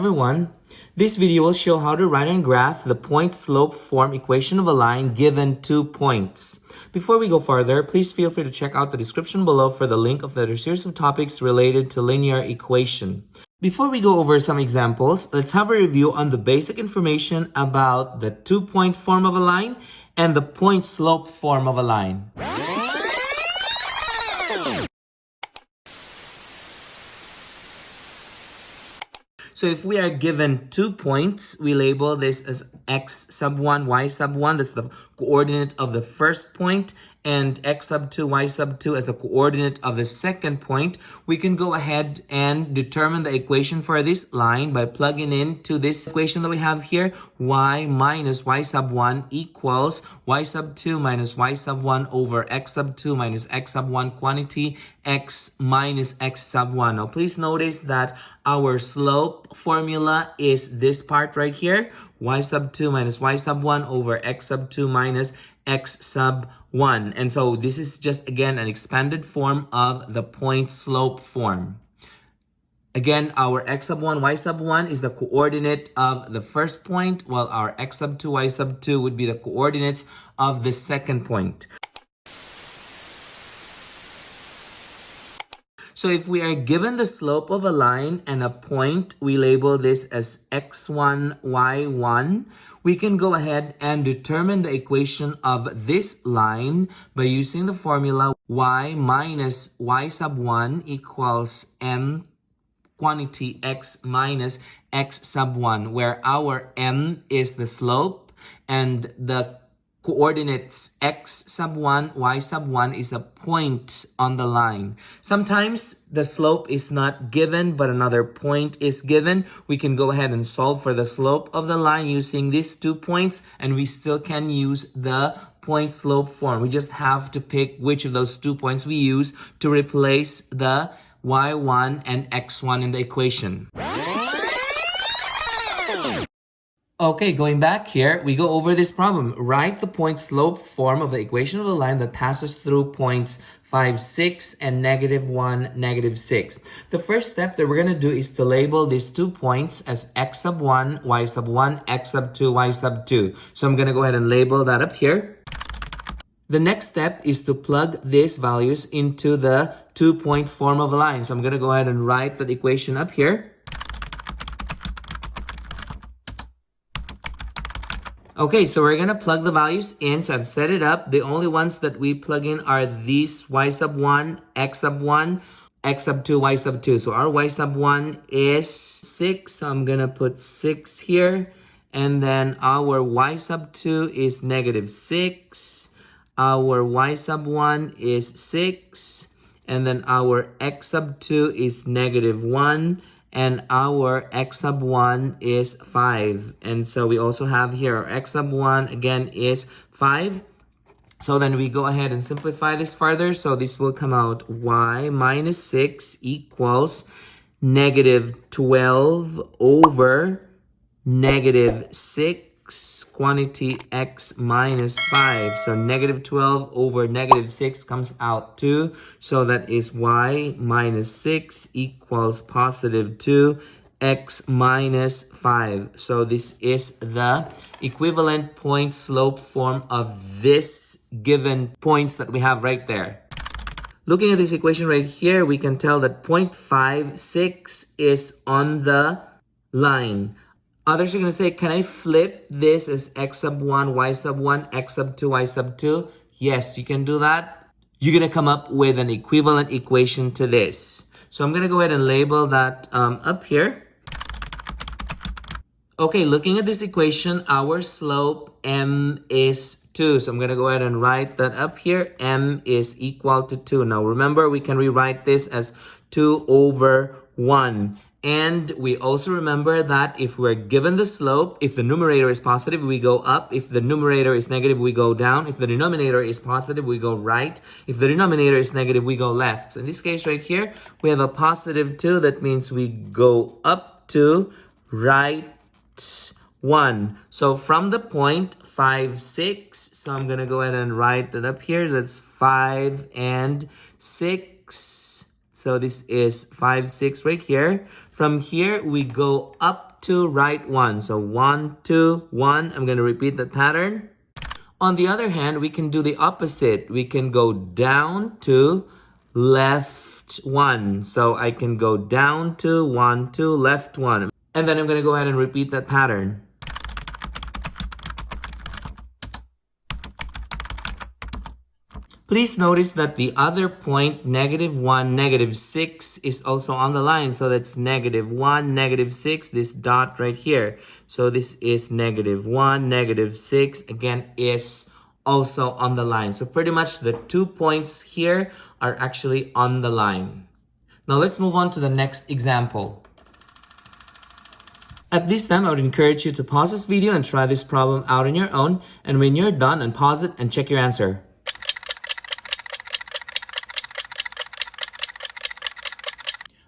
everyone. This video will show how to write and graph the point-slope form equation of a line given 2 points. Before we go further, please feel free to check out the description below for the link of the series of topics related to linear equation. Before we go over some examples, let's have a review on the basic information about the 2-point form of a line and the point-slope form of a line. So if we are given 2 points, we label this as x sub 1, y sub 1. That's the coordinate of the first point. And x sub 2, y sub 2 as the coordinate of the second point. We can go ahead and determine the equation for this line by plugging into this equation that we have here. Y minus y sub 1 equals y sub 2 minus y sub 1 over x sub 2 minus x sub 1 quantity x minus x sub 1. Now please notice that our slope formula is this part right here. Y sub 2 minus y sub 1 over x sub 2 minus x sub 1. And so this is just, again, an expanded form of the point slope form. Again, our x sub 1, y sub 1 is the coordinate of the first point, while our x sub 2, y sub 2 would be the coordinates of the second point. So if we are given the slope of a line and a point, we label this as x1, y1. We can go ahead and determine the equation of this line by using the formula y minus y sub 1 equals m quantity x minus x sub 1, where our m is the slope and the coordinates x sub 1, y sub 1 is a point on the line. Sometimes the slope is not given, but another point is given. We can go ahead and solve for the slope of the line using these 2 points, and we still can use the point slope form. We just have to pick which of those 2 points we use to replace the y1 and x1 in the equation. Okay, going back here, we go over this problem. Write the point-slope form of the equation of a line that passes through points 5, 6, and -1, -6. The first step that we're going to do is to label these 2 points as x sub 1, y sub 1, x sub 2, y sub 2. So I'm going to go ahead and label that up here. The next step is to plug these values into the 2-point form of a line. So I'm going to go ahead and write that equation up here. Okay, so we're going to plug the values in. So I've set it up. The only ones that we plug in are these y sub 1, x sub 1, x sub 2, y sub 2. So our y sub 1 is 6. So I'm going to put 6 here. And then our y sub 2 is -6. Our y sub 1 is 6. And then our x sub 2 is -1. And our x sub 1 is 5. And so we also have here our x sub 1 again is 5. So then we go ahead and simplify this further. So this will come out y minus 6 equals -12 over -6 quantity x minus 5. So -12 over -6 comes out 2. So that is y minus 6 equals +2 x minus 5. So this is the equivalent point slope form of this given points that we have right there. Looking at this equation right here, we can tell that 0.56 is on the line. Others are going to say, can I flip this as x sub 1, y sub 1, x sub 2, y sub 2? Yes, you can do that. You're going to come up with an equivalent equation to this. So I'm going to go ahead and label that up here. Okay, looking at this equation, our slope m is 2. So I'm going to go ahead and write that up here. M is equal to 2. Now remember, we can rewrite this as 2 over 1. And we also remember that if we're given the slope, if the numerator is positive, we go up. If the numerator is negative, we go down. If the denominator is positive, we go right. If the denominator is negative, we go left. So in this case right here, we have a +2. That means we go up to right 1. So from the point 5, 6. So I'm going to go ahead and write that up here. That's 5 and 6. So this is 5, 6 right here. From here, we go up up 2, right 1. So 1, 2, 1. I'm going to repeat that pattern. On the other hand, we can do the opposite. We can go down 2, left 1. So I can go down 2, 1, 2, left 1. And then I'm going to go ahead and repeat that pattern. Please notice that the other point, -1, -6, is also on the line. So that's -1, -6, this dot right here. So this is -1, -6, again, is also on the line. So pretty much the 2 points here are actually on the line. Now let's move on to the next example. At this time, I would encourage you to pause this video and try this problem out on your own. And when you're done, unpause it and check your answer.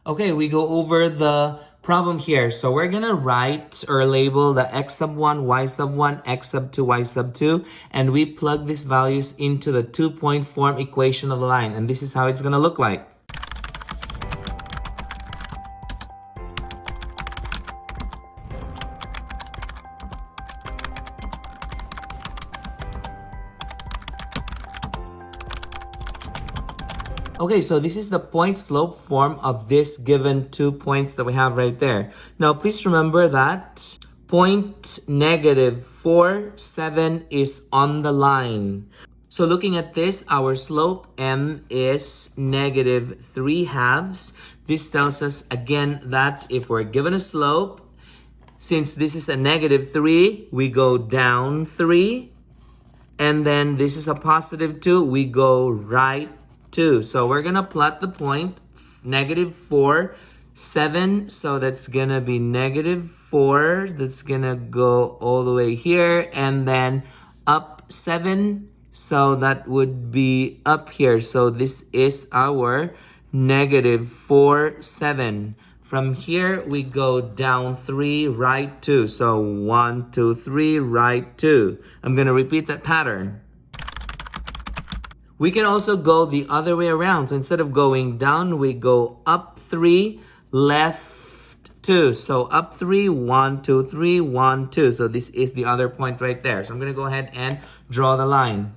Okay, we go over the problem here. So we're gonna write or label the x sub 1, y sub 1, x sub 2, y sub 2, and we plug these values into the 2-point form equation of the line. And this is how it's gonna look like. Okay, so this is the point slope form of this given 2 points that we have right there. Now, please remember that point -4, 7 is on the line. So looking at this, our slope m is -3/2. This tells us again that if we're given a slope, since this is a -3, we go down 3. And then this is a +2, we go right 2. So we're gonna plot the point -4, 7. So that's gonna be -4. That's gonna go all the way here and then up 7. So that would be up here. So this is our -4, 7. From here, we go down 3, right 2. So 1, 2, 3, right 2. I'm gonna repeat that pattern. We can also go the other way around. So instead of going down, we go up 3, left 2. So up 3, 1, 2, 3, 1, 2. So this is the other point right there. So I'm going to go ahead and draw the line.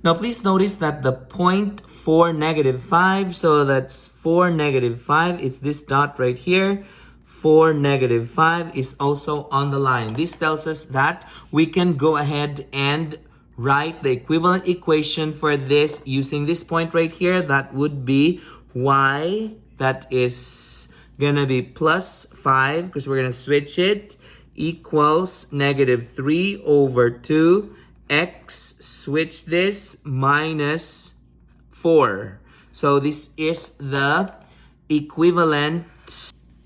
Now please notice that the point 4, -5. So that's 4, -5. It's this dot right here. 4, -5 is also on the line. This tells us that we can go ahead and write the equivalent equation for this using this point right here. That would be y, that is gonna be +5 because we're gonna switch it, equals -3/2 x, switch this, -4. So this is the equivalent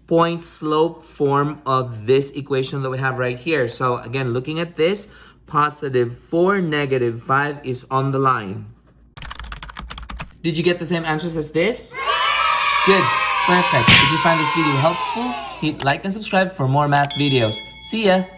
point slope form of this equation that we have right here. So again, looking at this, +4, -5 is on the line. Did you get the same answers as this? Good, perfect. If you find this video helpful, hit like and subscribe for more math videos. See ya!